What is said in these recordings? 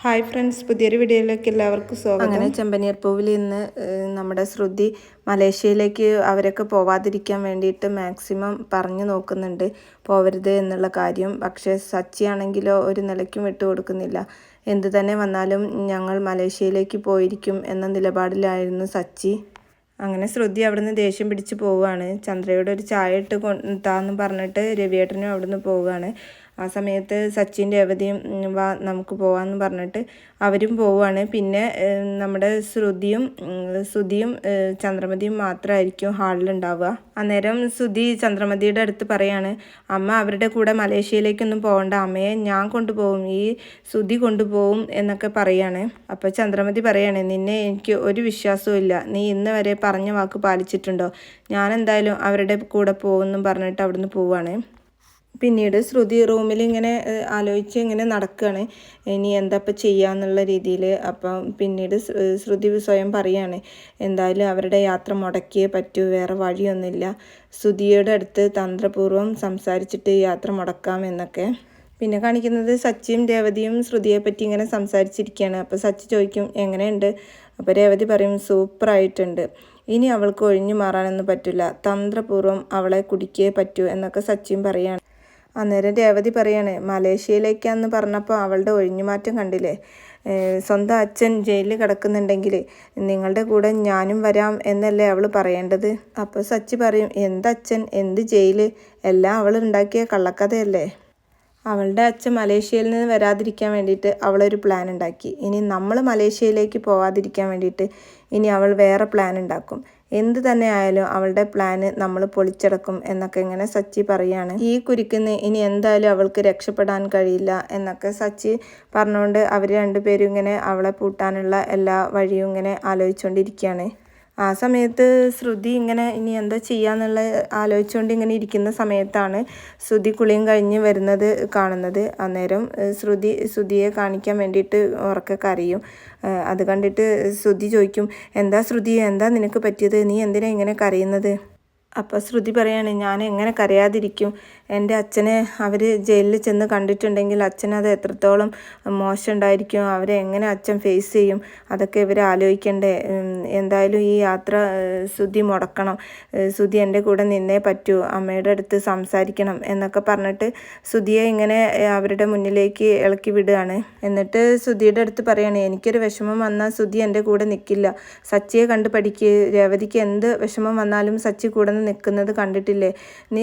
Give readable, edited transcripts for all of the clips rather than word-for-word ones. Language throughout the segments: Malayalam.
ഹായ് ഫ്രണ്ട്സ്, പുതിയൊരു വീഡിയോയിലേക്ക് എല്ലാവർക്കും സ്വാഗതം. അങ്ങനെ ചെമ്പനീർപ്പൂവിൽ ഇന്ന് നമ്മുടെ ശ്രുതി മലേഷ്യയിലേക്ക് അവരൊക്കെ പോവാതിരിക്കാൻ വേണ്ടിയിട്ട് മാക്സിമം പറഞ്ഞു നോക്കുന്നുണ്ട്, പോവരുത് എന്നുള്ള കാര്യം. പക്ഷേ സച്ചിയാണെങ്കിലോ ഒരു നിലയ്ക്കും വിട്ടുകൊടുക്കുന്നില്ല. എന്തു തന്നെ വന്നാലും ഞങ്ങൾ മലേഷ്യയിലേക്ക് പോയിരിക്കും എന്ന നിലപാടിലായിരുന്നു സച്ചി. അങ്ങനെ ശ്രുതി അവിടുന്ന് ദേഷ്യം പിടിച്ച് പോവുകയാണ്. ചന്ദ്രയോട് ഒരു ചായ ഇട്ട് താന്ന് പറഞ്ഞിട്ട് രവിയേട്ടനും അവിടുന്ന് പോവുകയാണ്. ആ സമയത്ത് സച്ചിൻ രേവതിയും വാ നമുക്ക് പോകാമെന്ന് പറഞ്ഞിട്ട് അവരും പോവുകയാണ്. പിന്നെ നമ്മുടെ ശ്രുതിയും ചന്ദ്രമതിയും മാത്രമായിരിക്കും ഹാളിലുണ്ടാവുക. അന്നേരം ശ്രുതി ചന്ദ്രമതിയുടെ അടുത്ത് പറയാണ്, അമ്മ അവരുടെ കൂടെ മലേഷ്യയിലേക്കൊന്നും പോകണ്ട, അമ്മയെ ഞാൻ കൊണ്ടുപോകും, ഈ ശ്രുതി കൊണ്ടുപോകും എന്നൊക്കെ പറയാണ്. അപ്പോൾ ചന്ദ്രമതി പറയാണ്, നിന്നെ എനിക്ക് ഒരു വിശ്വാസവും ഇല്ല, നീ ഇന്ന് വരെ പറഞ്ഞ വാക്ക് പാലിച്ചിട്ടുണ്ടോ? ഞാൻ എന്തായാലും അവരുടെ കൂടെ പോകുമെന്നും പറഞ്ഞിട്ട് അവിടുന്ന് പോവുകയാണ്. പിന്നീട് ശ്രുതി റൂമിൽ ഇങ്ങനെ ആലോചിച്ച് ഇങ്ങനെ നടക്കുകയാണ്, ഇനി എന്താ ഇപ്പം ചെയ്യാന്നുള്ള രീതിയിൽ. അപ്പം പിന്നീട് ശ്രുതി സ്വയം പറയാണ്, എന്തായാലും അവരുടെ യാത്ര മുടക്കിയേ പറ്റൂ, വേറെ വഴിയൊന്നുമില്ല. ശ്രുതിയുടെ അടുത്ത് തന്ത്രപൂർവ്വം സംസാരിച്ചിട്ട് യാത്ര മുടക്കാം എന്നൊക്കെ. പിന്നെ കാണിക്കുന്നത് സച്ചിയും രേവതിയും ശ്രുതിയെ പറ്റി ഇങ്ങനെ സംസാരിച്ചിരിക്കുകയാണ്. അപ്പോൾ സച്ചി ചോദിക്കും, എങ്ങനെയുണ്ട്? അപ്പോൾ രേവതി പറയും, സൂപ്പറായിട്ടുണ്ട്, ഇനി അവൾക്ക് ഒഴിഞ്ഞു മാറാനൊന്നും പറ്റില്ല, തന്ത്രപൂർവ്വം അവളെ കുടിക്കേ പറ്റൂ എന്നൊക്കെ സച്ചിയും പറയാണ്. അന്നേരം രേവതി പറയാണ്, മലേഷ്യയിലേക്കാന്ന് പറഞ്ഞപ്പോൾ അവളുടെ ഒഴിഞ്ഞുമാറ്റം കണ്ടില്ലേ? സ്വന്തം അച്ഛൻ ജയിലിൽ കിടക്കുന്നുണ്ടെങ്കിൽ നിങ്ങളുടെ കൂടെ ഞാനും വരാം എന്നല്ലേ അവൾ പറയേണ്ടത്? അപ്പോൾ സച്ചി പറയും, എന്തച്ഛൻ, എന്ത് ജയിൽ, എല്ലാം അവൾ ഉണ്ടാക്കിയ കള്ളക്കഥയല്ലേ. അവളുടെ അച്ഛൻ മലേഷ്യയിൽ നിന്ന് വരാതിരിക്കാൻ വേണ്ടിയിട്ട് അവളൊരു പ്ലാൻ ഉണ്ടാക്കി. ഇനി നമ്മൾ മലേഷ്യയിലേക്ക് പോവാതിരിക്കാൻ വേണ്ടിയിട്ട് ഇനി അവൾ വേറെ പ്ലാൻ ഉണ്ടാക്കും. എന്ത് തന്നെ ആയാലും അവളുടെ പ്ലാന് നമ്മൾ പൊളിച്ചടക്കും എന്നൊക്കെ ഇങ്ങനെ സച്ചി പറയാണ്. ഈ കുരുക്കിന്ന് ഇനി എന്തായാലും അവൾക്ക് രക്ഷപ്പെടാൻ കഴിയില്ല എന്നൊക്കെ സച്ചി പറഞ്ഞുകൊണ്ട് അവർ രണ്ടുപേരും ഇങ്ങനെ അവളെ പൂട്ടാനുള്ള എല്ലാ വഴിയും ഇങ്ങനെ ആലോചിച്ചുകൊണ്ടിരിക്കുകയാണ്. ആ സമയത്ത് ശ്രുതി ഇങ്ങനെ ഇനി എന്താ ചെയ്യാന്നുള്ള ആലോചിച്ചുകൊണ്ട് ഇങ്ങനെ ഇരിക്കുന്ന സമയത്താണ് ശ്രുതി കുളിയും കഴിഞ്ഞ് വരുന്നത് കാണുന്നത്. അന്നേരം ശ്രുതിയെ കാണിക്കാൻ വേണ്ടിയിട്ട് ഉറക്കെ കരയും. അത് കണ്ടിട്ട് ശ്രുതി ചോദിക്കും, എന്താ ശ്രുതി, എന്താ നിനക്ക് പറ്റിയത്, നീ എന്തിനാ ഇങ്ങനെ കരയുന്നത്? അപ്പോൾ ശ്രുതി പറയാണ്, ഞാൻ എങ്ങനെ കരയാതിരിക്കും, എൻ്റെ അച്ഛനെ അവർ ജയിലിൽ ചെന്ന് കണ്ടിട്ടുണ്ടെങ്കിൽ അച്ഛനത് എത്രത്തോളം മോശം ഉണ്ടായിരിക്കും, അവരെ എങ്ങനെ അച്ഛൻ ഫേസ് ചെയ്യും, അതൊക്കെ ഇവർ ആലോചിക്കണ്ടേ. എന്തായാലും ഈ യാത്ര ശ്രുതി മുടക്കണം, ശ്രുതി എൻ്റെ കൂടെ നിന്നേ പറ്റൂ, അമ്മയുടെ അടുത്ത് സംസാരിക്കണം എന്നൊക്കെ പറഞ്ഞിട്ട് ശ്രുതിയെ ഇങ്ങനെ അവരുടെ മുന്നിലേക്ക് ഇളക്കി വിടുകയാണ്. എന്നിട്ട് ശ്രുതിയുടെ അടുത്ത് പറയാണ്, എനിക്കൊരു വിഷമം വന്നാൽ ശ്രുതി എൻ്റെ കൂടെ നിൽക്കില്ല, സച്ചിയെ കണ്ട് പഠിക്കുക, രേവതിക്ക് എന്ത് വിഷമം വന്നാലും സച്ചി കൂടെ നിൽക്കുന്നത് കണ്ടിട്ടില്ലേ, നീ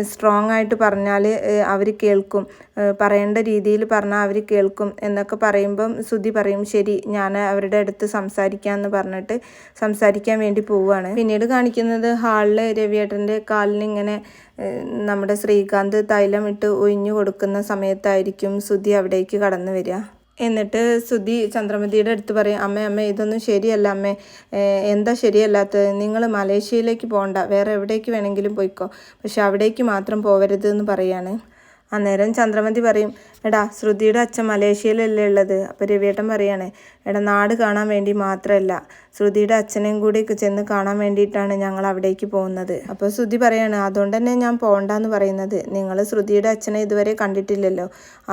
സ്ട്രോങ് ആയിട്ട് പറഞ്ഞാൽ അവർ കേൾക്കും, പറയേണ്ട രീതിയിൽ പറഞ്ഞാൽ അവർ കേൾക്കും എന്നൊക്കെ പറയുമ്പം ശ്രുതി പറയും, ശരി, ഞാൻ അവരുടെ അടുത്ത് സംസാരിക്കാമെന്ന് പറഞ്ഞിട്ട് സംസാരിക്കാൻ വേണ്ടി പോവുകയാണ്. പിന്നീട് കാണിക്കുന്നത് ഹാളിൽ രവിയേട്ടൻ്റെ കാലിന് ഇങ്ങനെ നമ്മുടെ ശ്രീകാന്ത് തൈലം ഇട്ട് ഒഴിഞ്ഞു കൊടുക്കുന്ന സമയത്തായിരിക്കും ശ്രുതി അവിടേക്ക് കടന്നു വരിക. എന്നിട്ട് ശ്രുതി ചന്ദ്രമതിയുടെ അടുത്ത് പറയും, അമ്മ ഇതൊന്നും ശരിയല്ല അമ്മേ, എന്താ ശരിയല്ലാത്തത്, നിങ്ങൾ മലേഷ്യയിലേക്ക് പോകണ്ട, വേറെ എവിടേക്ക് വേണമെങ്കിലും പോയിക്കോ, പക്ഷെ അവിടേക്ക് മാത്രം പോവരുത് എന്ന് പറയാണ്. അന്നേരം ചന്ദ്രമതി പറയും, എടാ ശ്രുതിയുടെ അച്ഛൻ മലേഷ്യയിലല്ലേ ഉള്ളത്? അപ്പോൾ രവിയേട്ടൻ പറയാണ്, എടാ നാട് കാണാൻ വേണ്ടി മാത്രമല്ല, ശ്രുതിയുടെ അച്ഛനെയും കൂടി ചെന്ന് കാണാൻ വേണ്ടിയിട്ടാണ് ഞങ്ങൾ അവിടേക്ക് പോകുന്നത്. അപ്പോൾ ശ്രുതി പറയാണ്, അതുകൊണ്ട് തന്നെ ഞാൻ പോകണ്ടെന്ന് പറയുന്നത്, നിങ്ങൾ ശ്രുതിയുടെ അച്ഛനെ ഇതുവരെ കണ്ടിട്ടില്ലല്ലോ,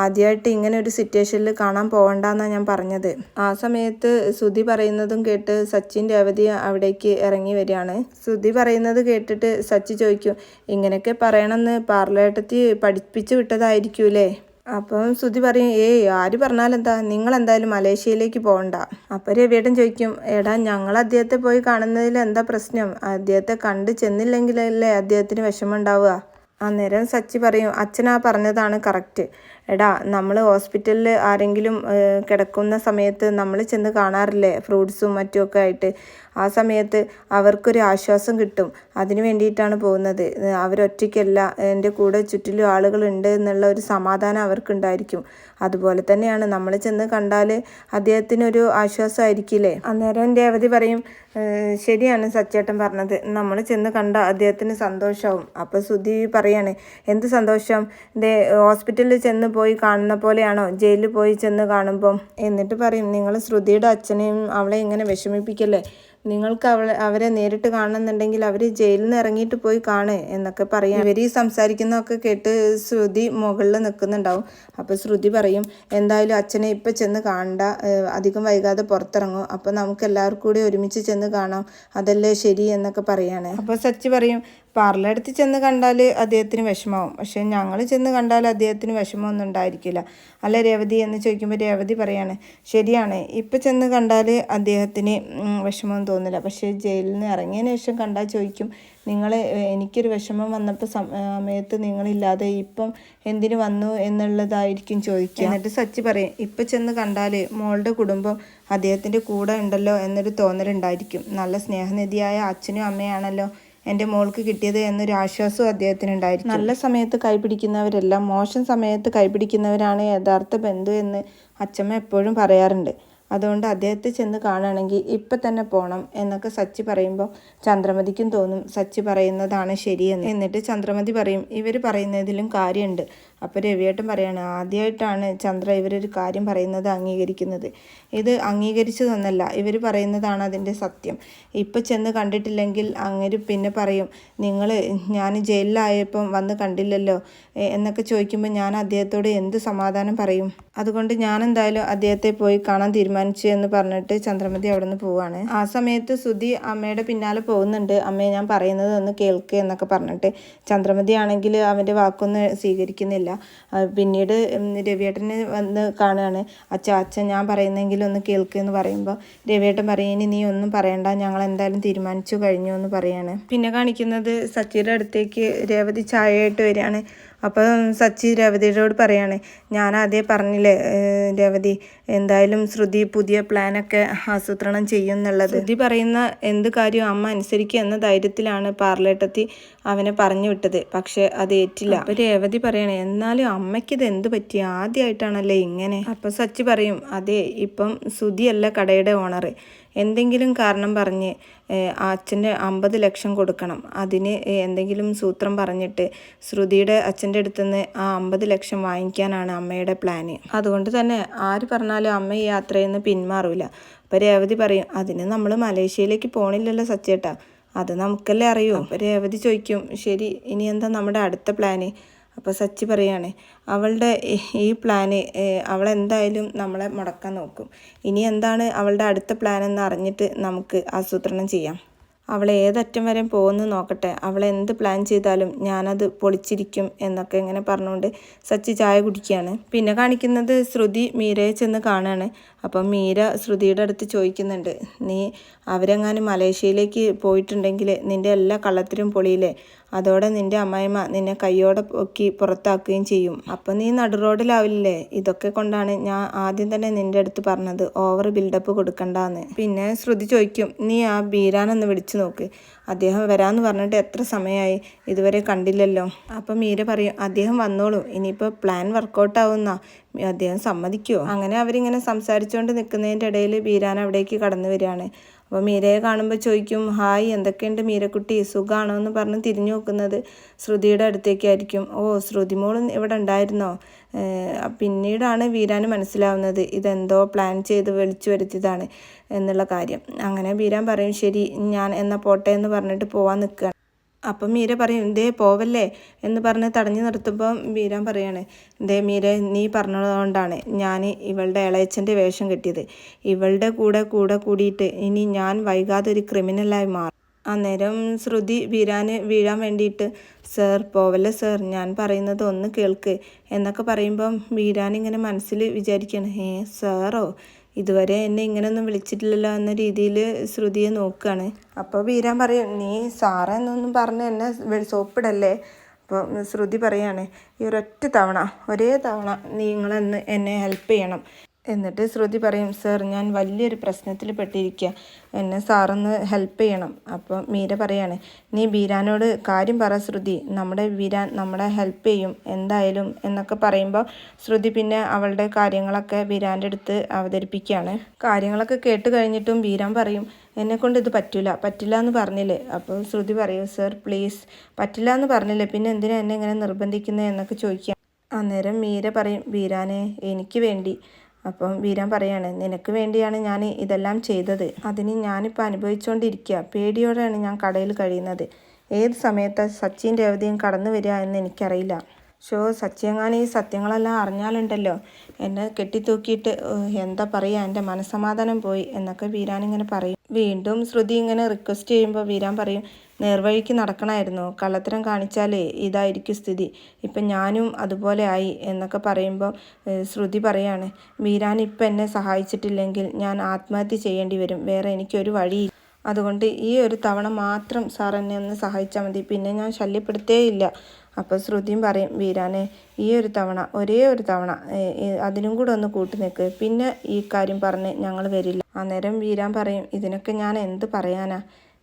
ആദ്യമായിട്ട് ഇങ്ങനെ ഒരു സിറ്റുവേഷനിൽ കാണാൻ പോകണ്ടെന്നാണ് ഞാൻ പറഞ്ഞത്. ആ സമയത്ത് ശ്രുതി പറയുന്നതും കേട്ട് സച്ചിൻ രേവതി അവിടേക്ക് ഇറങ്ങി വരികയാണ്. ശ്രുതി പറയുന്നത് കേട്ടിട്ട് സച്ചി ചോദിക്കും, ഇങ്ങനെയൊക്കെ പറയണമെന്ന് പാർലേട്ടത്തി പഠിപ്പിച്ചു വിട്ടതായിരിക്കൂലേ? അപ്പം ശ്രുതി പറയും, ആര് പറഞ്ഞാലെന്താ, നിങ്ങളെന്തായാലും മലേഷ്യയിലേക്ക് പോകണ്ട. അപ്പം രവിയേട്ടൻ ചോദിക്കും, എടാ ഞങ്ങൾ അദ്ദേഹത്തെ പോയി കാണുന്നതിൽ എന്താ പ്രശ്നം, അദ്ദേഹത്തെ കണ്ട് ചെന്നില്ലെങ്കിലല്ലേ അദ്ദേഹത്തിന് വിഷമം ഉണ്ടാവുക. അന്നേരം സച്ചി പറയും, അച്ഛനാ പറഞ്ഞതാണ് കറക്റ്റ്, എടാ നമ്മൾ ഹോസ്പിറ്റലിൽ ആരെങ്കിലും കിടക്കുന്ന സമയത്ത് നമ്മൾ ചെന്ന് കാണാറില്ലേ, ഫ്രൂട്ട്സും മറ്റുമൊക്കെ ആയിട്ട്, ആ സമയത്ത് അവർക്കൊരു ആശ്വാസം കിട്ടും, അതിന് വേണ്ടിയിട്ടാണ് പോകുന്നത്, അവരൊറ്റയ്ക്കല്ല, എൻ്റെ കൂടെ ചുറ്റിലും ആളുകളുണ്ട് എന്നുള്ള ഒരു സമാധാനം അവർക്കുണ്ടായിരിക്കും, അതുപോലെ തന്നെയാണ് നമ്മൾ ചെന്ന് കണ്ടാൽ അദ്ദേഹത്തിനൊരു ആശ്വാസമായിരിക്കില്ലേ. അന്നേരം രേവതി പറയും, ശരിയാണ് സച്ചേട്ടൻ പറഞ്ഞത്, നമ്മൾ ചെന്ന് കണ്ട അദ്ദേഹത്തിന് സന്തോഷമാവും. അപ്പോൾ ശ്രുതി പറയാണ്, എന്ത് സന്തോഷം, ഹോസ്പിറ്റലിൽ ചെന്ന് പോയി കാണുന്ന പോലെയാണോ ജയിലിൽ പോയി ചെന്ന് കാണുമ്പം? എന്നിട്ട് പറയും, നിങ്ങൾ ശ്രുതിയുടെ അച്ഛനെയും അവളെ ഇങ്ങനെ വിഷമിപ്പിക്കല്ലേ, നിങ്ങൾക്ക് അവരെ നേരിട്ട് കാണണമെന്നുണ്ടെങ്കിൽ അവർ ജയിലിൽ നിന്ന് ഇറങ്ങിയിട്ട് പോയി കാണ് എന്നൊക്കെ പറയാം. ഇവർ ഈ സംസാരിക്കുന്നതൊക്കെ കേട്ട് ശ്രുതി മുകളിൽ നിൽക്കുന്നുണ്ടാവും. അപ്പോൾ ശ്രുതി പറയും, എന്തായാലും അച്ഛനെ ഇപ്പം ചെന്ന് കാണണ്ട, അധികം വൈകാതെ പുറത്തിറങ്ങും, അപ്പോൾ നമുക്ക് എല്ലാവർക്കും കൂടി ഒരുമിച്ച് ചെന്ന് കാണാം, അതല്ലേ ശരി എന്നൊക്കെ പറയാണ്. അപ്പോൾ സച്ചി പറയും, പാർലടുത്ത് ചെന്ന് കണ്ടാൽ അദ്ദേഹത്തിന് വിഷമാവും, പക്ഷേ ഞങ്ങൾ ചെന്ന് കണ്ടാൽ അദ്ദേഹത്തിന് വിഷമമൊന്നും ഉണ്ടായിരിക്കില്ല, അല്ല രേവതി എന്ന് ചോദിക്കുമ്പോൾ രേവതി പറയാണ്, ശരിയാണ്, ഇപ്പം ചെന്ന് കണ്ടാൽ അദ്ദേഹത്തിന് വിഷമമൊന്നും തോന്നില്ല, പക്ഷേ ജയിലിൽ നിന്ന് ഇറങ്ങിയതിന് ശേഷം കണ്ടാൽ ചോദിക്കും, നിങ്ങൾ എനിക്കൊരു വിഷമം വന്നപ്പോൾ സമയത്ത് നിങ്ങളില്ലാതെ ഇപ്പം എന്തിനു വന്നു എന്നുള്ളതായിരിക്കും ചോദിക്കുക. എന്നിട്ട് സച്ചി പറയും, ഇപ്പം ചെന്ന് കണ്ടാൽ മോളുടെ കുടുംബം അദ്ദേഹത്തിൻ്റെ കൂടെ ഉണ്ടല്ലോ എന്നൊരു തോന്നലുണ്ടായിരിക്കും, നല്ല സ്നേഹനിധിയായ അച്ഛനും അമ്മയാണല്ലോ എൻ്റെ മോൾക്ക് കിട്ടിയത് എന്നൊരു ആശ്വാസവും അദ്ദേഹത്തിനുണ്ടായിരിക്കും. നല്ല സമയത്ത് കൈപിടിക്കുന്നവരെല്ലാം മോശം സമയത്ത് കൈപിടിക്കുന്നവരാണ് യഥാർത്ഥ ബന്ധു എന്ന് അച്ഛമ്മ എപ്പോഴും പറയാറുണ്ട്. അതുകൊണ്ട് അദ്ദേഹത്തെ ചെന്ന് കാണുകയാണെങ്കിൽ ഇപ്പം തന്നെ പോകണം എന്നൊക്കെ സച്ചി പറയുമ്പോൾ ചന്ദ്രമതിക്കും തോന്നും സച്ചി പറയുന്നതാണ് ശരിയെന്ന്. എന്നിട്ട് ചന്ദ്രമതി പറയും, ഇവർ പറയുന്നതിലും കാര്യമുണ്ട്. അപ്പോൾ രവിയേട്ടൻ പറയാണ്, ആദ്യമായിട്ടാണ് ചന്ദ്ര ഇവരൊരു കാര്യം പറയുന്നത് അംഗീകരിക്കുന്നത്. ഇത് അംഗീകരിച്ചതൊന്നല്ല, ഇവർ പറയുന്നതാണ് അതിൻ്റെ സത്യം. ഇപ്പം ചെന്ന് കണ്ടിട്ടില്ലെങ്കിൽ അങ്ങനെ പിന്നെ പറയും, ഞാൻ ജയിലിലായപ്പം വന്ന് കണ്ടില്ലല്ലോ എന്നൊക്കെ ചോദിക്കുമ്പോൾ ഞാൻ അദ്ദേഹത്തോട് എന്ത് സമാധാനം പറയും. അതുകൊണ്ട് ഞാൻ എന്തായാലും അദ്ദേഹത്തെ പോയി കാണാൻ തീരുമാനിച്ചു എന്ന് പറഞ്ഞിട്ട് ചന്ദ്രമതി അവിടെ നിന്ന് പോവാണ്. ആ സമയത്ത് ശ്രുതി അമ്മയുടെ പിന്നാലെ പോകുന്നുണ്ട്. അമ്മയെ ഞാൻ പറയുന്നത് ഒന്ന് കേൾക്ക് എന്നൊക്കെ പറഞ്ഞിട്ട്. ചന്ദ്രമതി ആണെങ്കിൽ അവൻ്റെ വാക്കൊന്നും സ്വീകരിക്കുന്നില്ല. പിന്നീട് രവിയേട്ടനെ വന്ന് കാണുകയാണ്. അച്ഛൻ ഞാൻ പറയുന്നെങ്കിലും ഒന്ന് കേൾക്ക് എന്ന് പറയുമ്പോൾ രവിയേട്ടൻ പറയും, ഇനി നീ ഒന്നും പറയണ്ട, ഞങ്ങൾ എന്തായാലും തീരുമാനിച്ചു കഴിഞ്ഞു എന്ന് പറയാണ്. പിന്നെ കാണിക്കുന്നത് സച്ചിയുടെ അടുത്തേക്ക് രേവതി ചായയായിട്ട് വരികയാണ്. അപ്പോൾ സച്ചി രേവതിയോട് പറയാണ്, ഞാൻ ആദ്യം പറഞ്ഞില്ലേ രേവതി, എന്തായാലും ശ്രുതി പുതിയ പ്ലാനൊക്കെ ആസൂത്രണം ചെയ്യും എന്നുള്ളത്. ശ്രുതി പറയുന്ന എന്ത് കാര്യവും അമ്മ അനുസരിക്കുക എന്ന ധൈര്യത്തിലാണ് പാർലേട്ടത്തി അവനെ പറഞ്ഞു വിട്ടത്, പക്ഷെ അത് ഏറ്റില്ല. അപ്പോൾ രേവതി പറയണേ, എന്നാലും അമ്മയ്ക്കിത് എന്ത് പറ്റി, ആദ്യമായിട്ടാണല്ലേ ഇങ്ങനെ. അപ്പോൾ സച്ചി പറയും, അതെ, ഇപ്പം ശ്രുതിയല്ല കടയുടെ ഓണർ, എന്തെങ്കിലും കാരണം പറഞ്ഞ് അച്ഛൻ്റെ 50 ലക്ഷം കൊടുക്കണം. അതിന് എന്തെങ്കിലും സൂത്രം പറഞ്ഞിട്ട് ശ്രുതിയുടെ അച്ഛൻ്റെ അടുത്തുനിന്ന് ആ 50 ലക്ഷം വാങ്ങിക്കാനാണ് അമ്മയുടെ പ്ലാന്. അതുകൊണ്ട് തന്നെ ആര് പറഞ്ഞാലും അമ്മ ഈ യാത്രയിൽ നിന്ന് പിന്മാറൂല. അപ്പോൾ രേവതി പറയും, അതിന് നമ്മൾ മലേഷ്യയിലേക്ക് പോണില്ലല്ലോ സച്ചേട്ടാ, അത് നമുക്കല്ലേ അറിയൂ. അപ്പോൾ രേവതി ചോദിക്കും, ശരി, ഇനി എന്താ നമ്മുടെ അടുത്ത പ്ലാന്? അപ്പോൾ സച്ചി പറയാണ്, അവളുടെ ഈ പ്ലാന് അവളെന്തായാലും നമ്മളെ മുടക്കാൻ നോക്കും. ഇനി എന്താണ് അവളുടെ അടുത്ത പ്ലാൻ എന്ന് അറിഞ്ഞിട്ട് നമുക്ക് ആസൂത്രണം ചെയ്യാം. അവൾ ഏതറ്റം വരെ പോകുന്നു നോക്കട്ടെ, അവൾ എന്ത് പ്ലാൻ ചെയ്താലും ഞാനത് പൊളിച്ചിരിക്കും എന്നൊക്കെ ഇങ്ങനെ പറഞ്ഞുകൊണ്ട് സച്ചി ചായ കുടിക്കുകയാണ്. പിന്നെ കാണിക്കുന്നത് ശ്രുതി മീരയെ ചെന്ന് കാണുകയാണ്. അപ്പം മീര ശ്രുതിയുടെ അടുത്ത് ചോദിക്കുന്നുണ്ട്, നീ അവരെങ്ങാനും മലേഷ്യയിലേക്ക് പോയിട്ടുണ്ടെങ്കിൽ നിൻ്റെ എല്ലാ കള്ളത്തിലും പൊളിയില്ലേ, അതോടെ നിൻ്റെ അമ്മായിമ്മ നിന്നെ കയ്യോടെ പൊക്കി പുറത്താക്കുകയും ചെയ്യും. അപ്പം നീ നടുറോഡിലാവില്ലേ. ഇതൊക്കെ കൊണ്ടാണ് ഞാൻ ആദ്യം തന്നെ നിൻ്റെ അടുത്ത് പറഞ്ഞത് ഓവർ ബിൽഡപ്പ് കൊടുക്കണ്ടെന്ന്. പിന്നെ ശ്രുതി ചോദിക്കും, നീ ആ ബീരാനൊന്ന് വിളിച്ചു നോക്ക്, അദ്ദേഹം വരാമെന്ന് പറഞ്ഞിട്ട് എത്ര സമയമായി, ഇതുവരെ കണ്ടില്ലല്ലോ. അപ്പം മീര പറയും, അദ്ദേഹം വന്നോളൂ, ഇനിയിപ്പോൾ പ്ലാൻ വർക്കൗട്ടാവുന്ന അദ്ദേഹം സമ്മതിക്കുമോ. അങ്ങനെ അവരിങ്ങനെ സംസാരിച്ചുകൊണ്ട് നിൽക്കുന്നതിൻ്റെ ഇടയിൽ ബീരാൻ അവിടേക്ക് കടന്നു വരികയാണ്. അപ്പോൾ മീരയെ കാണുമ്പോൾ ചോദിക്കും, ഹായ്, എന്തൊക്കെയുണ്ട് മീരക്കുട്ടി, സുഖമാണോ എന്ന് പറഞ്ഞ് തിരിഞ്ഞു നോക്കുന്നത് ശ്രുതിയുടെ അടുത്തേക്കായിരിക്കും. ഓ, ശ്രുതി മോളും ഇവിടെ ഉണ്ടായിരുന്നോ. പിന്നീടാണ് ബീരാന് മനസ്സിലാവുന്നത് ഇതെന്തോ പ്ലാൻ ചെയ്ത് വിളിച്ചു വരുത്തിയതാണ് എന്നുള്ള കാര്യം. അങ്ങനെ ബീരാൻ പറയും, ശരി, ഞാൻ എന്നാൽ പോട്ടെ എന്ന് പറഞ്ഞിട്ട് പോവാൻ നിൽക്കുകയാണ്. അപ്പം മീര പറയും, എന്തേ പോവല്ലേ എന്ന് പറഞ്ഞ് തടഞ്ഞു നിർത്തുമ്പം ബീരാൻ പറയാണ്, എന്തേ മീര, നീ പറഞ്ഞതുകൊണ്ടാണ് ഞാൻ ഇവളുടെ ഇളയച്ചൻ്റെ വേഷം കെട്ടിയത്. ഇവളുടെ കൂടെ കൂടിയിട്ട് ഇനി ഞാൻ വൈകാതെ ഒരു ക്രിമിനലായി മാറും. അന്നേരം ശ്രുതി ബീരാന് വീഴാൻ വേണ്ടിയിട്ട്, സർ പോവല്ലേ സർ, ഞാൻ പറയുന്നത് ഒന്ന് കേൾക്ക് എന്നൊക്കെ പറയുമ്പം ബീരാനിങ്ങനെ മനസ്സിൽ വിചാരിക്കുകയാണ്, സാറോ, ഇതുവരെ എന്നെ ഇങ്ങനെയൊന്നും വിളിച്ചിട്ടില്ലല്ലോ എന്ന രീതിയിൽ ശ്രുതിയെ നോക്കുകയാണ്. അപ്പോൾ ബീരാൻ പറയും, നീ സാറെന്നൊന്നും പറഞ്ഞ് എന്നെ സോപ്പിടല്ലേ. അപ്പോൾ ശ്രുതി പറയാണ്, ഈ ഒരേ തവണ നിങ്ങളെന്ന് എന്നെ ഹെൽപ്പ് ചെയ്യണം. എന്നിട്ട് ശ്രുതി പറയും, സർ, ഞാൻ വലിയൊരു പ്രശ്നത്തിൽ പെട്ടിരിക്കുക, എന്നെ സാറൊന്ന് ഹെൽപ്പ് ചെയ്യണം. അപ്പോൾ മീര പറയാണ്, നീ ബീരാനോട് കാര്യം പറ ശ്രുതി, നമ്മുടെ ബീരാൻ നമ്മളെ ഹെൽപ്പ് ചെയ്യും എന്തായാലും എന്നൊക്കെ പറയുമ്പോൾ ശ്രുതി പിന്നെ അവളുടെ കാര്യങ്ങളൊക്കെ ബീരാൻ്റെ അടുത്ത് അവതരിപ്പിക്കുകയാണ്. കാര്യങ്ങളൊക്കെ കേട്ട് കഴിഞ്ഞിട്ടും ബീരാൻ പറയും, എന്നെക്കൊണ്ട് ഇത് പറ്റില്ല എന്ന് പറഞ്ഞില്ലേ. അപ്പോൾ ശ്രുതി പറയും, സർ പ്ലീസ്, പറ്റില്ല എന്ന് പറഞ്ഞില്ലേ, പിന്നെ എന്തിനാ എന്നെ ഇങ്ങനെ നിർബന്ധിക്കുന്നത് എന്നൊക്കെ ചോദിക്കുക. അന്നേരം മീര പറയും, ബീരാനെ, എനിക്ക് വേണ്ടി അപ്പം വീരാൻ പറയാണ്, നിനക്ക് വേണ്ടിയാണ് ഞാൻ ഇതെല്ലാം ചെയ്തത്. അതിന് ഞാനിപ്പോൾ അനുഭവിച്ചുകൊണ്ടിരിക്കുക. പേടിയോടെയാണ് ഞാൻ കടയിൽ കഴിയുന്നത്. ഏത് സമയത്താണ് സച്ചിൻ രേവതിയും കടന്നു വരിക എന്ന് എനിക്കറിയില്ല. സച്ചിയെങ്ങാനും ഈ സത്യങ്ങളെല്ലാം അറിഞ്ഞാലുണ്ടല്ലോ എന്നെ കെട്ടിത്തൂക്കിയിട്ട് എന്താ പറയുക, എൻ്റെ മനസ്സമാധാനം പോയി എന്നൊക്കെ വീരാനിങ്ങനെ പറയും. വീണ്ടും ശ്രുതി ഇങ്ങനെ റിക്വസ്റ്റ് ചെയ്യുമ്പോൾ വീരാൻ പറയും, നേർവഴിക്ക് നടക്കണമായിരുന്നു, കള്ളത്തരം കാണിച്ചാലേ ഇതായിരിക്കും സ്ഥിതി, ഇപ്പം ഞാനും അതുപോലെ ആയി എന്നൊക്കെ പറയുമ്പോൾ ശ്രുതി പറയാണ്, വീരാൻ ഇപ്പം എന്നെ സഹായിച്ചിട്ടില്ലെങ്കിൽ ഞാൻ ആത്മഹത്യ ചെയ്യേണ്ടി വരും, വേറെ എനിക്കൊരു വഴിയില്ല. അതുകൊണ്ട് ഈ ഒരു തവണ മാത്രം സാർ എന്നെ ഒന്ന് സഹായിച്ചാൽ മതി, പിന്നെ ഞാൻ ശല്യപ്പെടുത്തേയില്ല. അപ്പോൾ ശ്രുതിയും പറയും, വീരാനെ ഈ ഒരു തവണ, ഒരേ ഒരു തവണ അതിനും കൂടെ ഒന്ന് കൂട്ടി നിൽക്ക്, പിന്നെ ഈ കാര്യം പറഞ്ഞ് ഞങ്ങൾ വരില്ല. അന്നേരം വീരാൻ പറയും, ഇതിനൊക്കെ ഞാൻ എന്ത് പറയാനാ,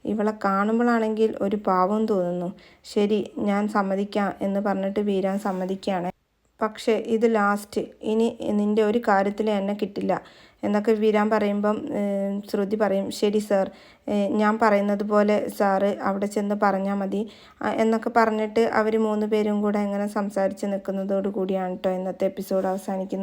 ഇവളെ കാണുമ്പോഴാണെങ്കിൽ ഒരു പാവം തോന്നുന്നു. ശരി, ഞാൻ സമ്മതിക്കാം എന്ന് പറഞ്ഞിട്ട് വീരാൻ സമ്മതിക്കുകയാണ്. പക്ഷേ ഇത് ലാസ്റ്റ്, ഇനി നിൻ്റെ ഒരു കാര്യത്തിൽ എന്നെ കിട്ടില്ല എന്നൊക്കെ വീരാൻ പറയുമ്പം ശ്രുതി പറയും, ശരി സാർ, ഞാൻ പറയുന്നത് പോലെ സാറ് അവിടെ ചെന്ന് പറഞ്ഞാൽ മതി എന്നൊക്കെ പറഞ്ഞിട്ട് അവർ 3 പേരും കൂടെ ഇങ്ങനെ സംസാരിച്ച് നിൽക്കുന്നതോടു കൂടിയാണ് കേട്ടോ ഇന്നത്തെ എപ്പിസോഡ് അവസാനിക്കുന്നത്.